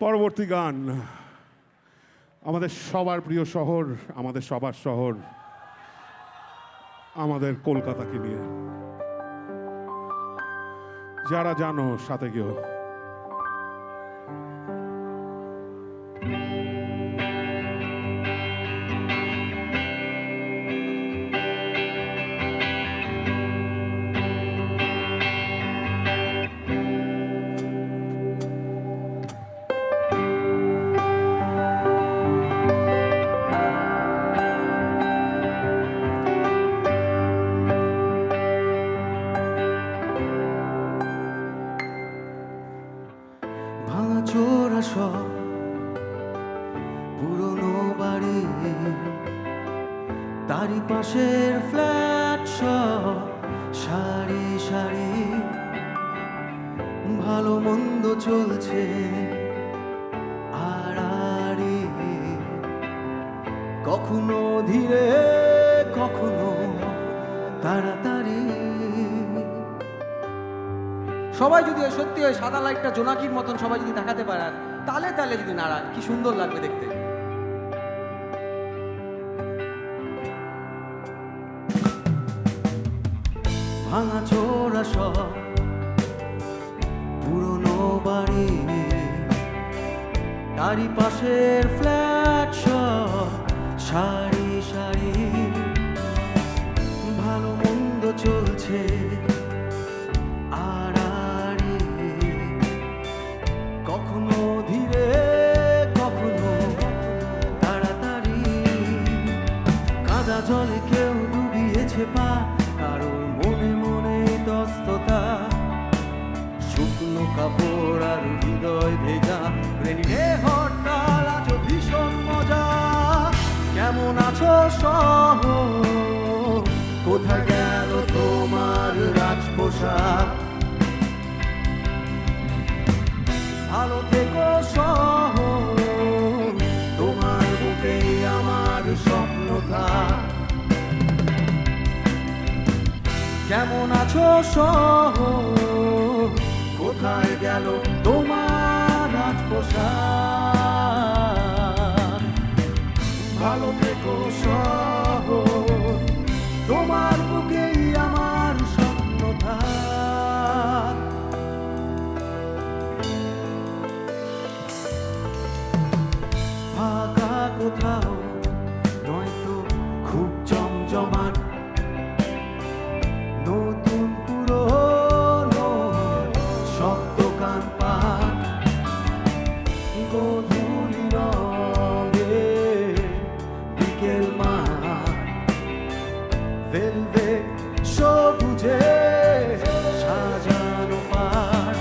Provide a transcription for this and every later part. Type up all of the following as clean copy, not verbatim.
পরবর্তী গান আমাদের সবার প্রিয় শহর, আমাদের সবার শহর, আমাদের কলকাতাকে নিয়ে। যারা জানো সাথে কেউ ভাঙাচোরা সব পুরনো বাড়ি, তারই পাশের ফ্ল্যাট সব সারি সারি, ভালো মন্দ চলছে আড়াআড়ি, কখনো ধীরে কখনো তাড়াতাড়ি। সবাই যদি সত্যি ওই সাদা লাইটটা জোনাকির মতন সবাই যদি দেখাতে পারে, তালে তালে যদি নাড়ায়, কি সুন্দর লাগবে দেখতে। ভাঙাচোরা সব পুরনো বাড়ি, তারই পাশের ফ্ল্যাট সব সারি সারি, ভালো মন্দ চলছে আড়াআড়ি, কখনো ধীরে কখনো তাড়াতাড়ি, কাদা জলে কেউ ডুবিয়েছে পা, কারোর মনে মনে তস্ততা, শুকনো কাপড় আর হৃদয় ভেজা, রেনিডে হরতাল আজ ভীষণ মজা। কেমন আছো শহর, কোথায় গেল তোমার রাজপোশাক, ভালো থেকো শহর, তোমার বুকে আমার স্বপ্ন থাক। কেমন আছো শহর, কোথায় গেল তোমার রাজপোশাক, ভালো থেকো শহর, তোমার বুকেই আমার স্বপ্ন থাক। ফাঁকা কোথাও নয়তো খুব জমজমাট, নতুন পুরনো সব দোকান পাট, গধূলি রঙে বিকেল মাঠ, ভেলভেট সবুজে সাজানো পাট,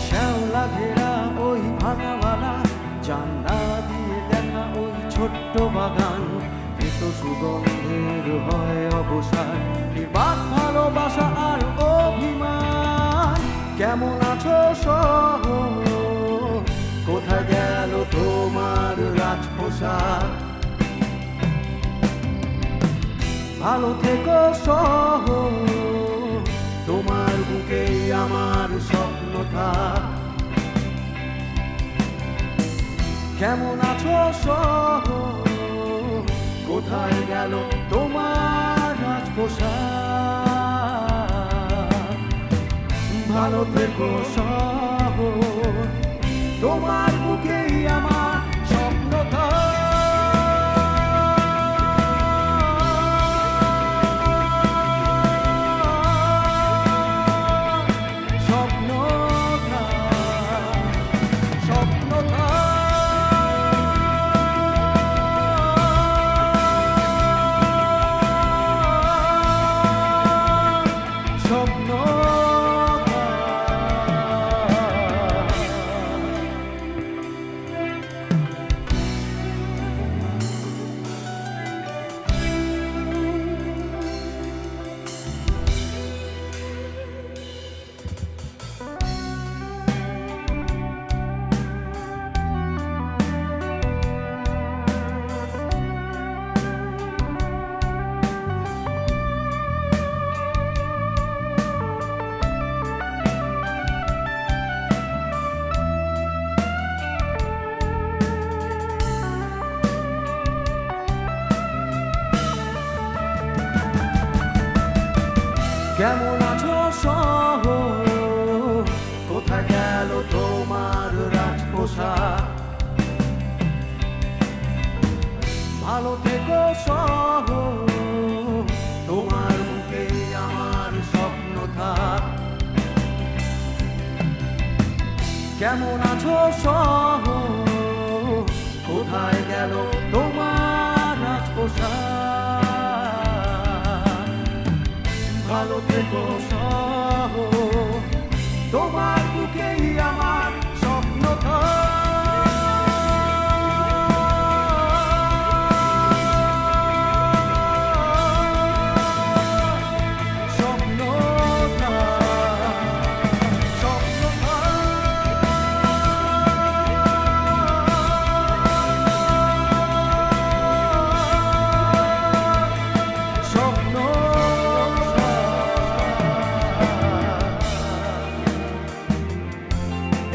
শ্যাওলা ঘেরা ওই ভাঙাওয়ালা জানলা দিয়ে দেখা ওই ছোট্ট বাগান, এত সুগন্ধের হয় অবসান, নির্বাক ভালোবাসা আর অভিমান। কেমন আছো শহর, কোথায় গেল তোমার রাজপোশাক, ভালো থেকো শহর, তোমার বুকেই আমার স্বপ্ন থাক। কেমন আছো শহর, কোথায় গেল তোমার রাজপোশাক, ভালো থেকো শহর, তোমার বুকেই আমার স্বপ্ন থাক। স্বপ্ন থাক, স্বপ্ন থাক। স্বপ্ন কেমন আছো শহর, কোথায় গেল তোমার রাজপোশাক? ভালো থেকো শহর, তোমার মুখে আমার স্বপ্ন থাক। কেমন আছো শহর, কোথায় গেল তোমার রাজপোশাক? ভালো থেকো শহর, তোমার বুকেই আমার স্বপ্ন স্বপ্ন স্বপ্ন স্বপ্ন।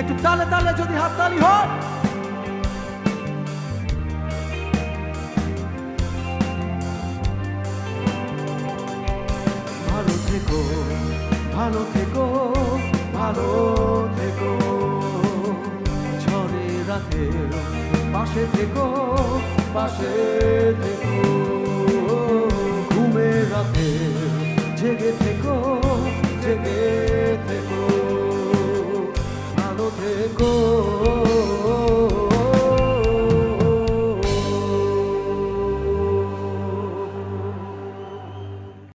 একটু তালে তালে যদি হাততালি হয়। ভালো থেকো, ভালো থেকো, ভালো থেকো, ঝড়ে রাতে পাশে থেকো, পাশে থেকো, ঘুমে রাতে জেগে থেকো,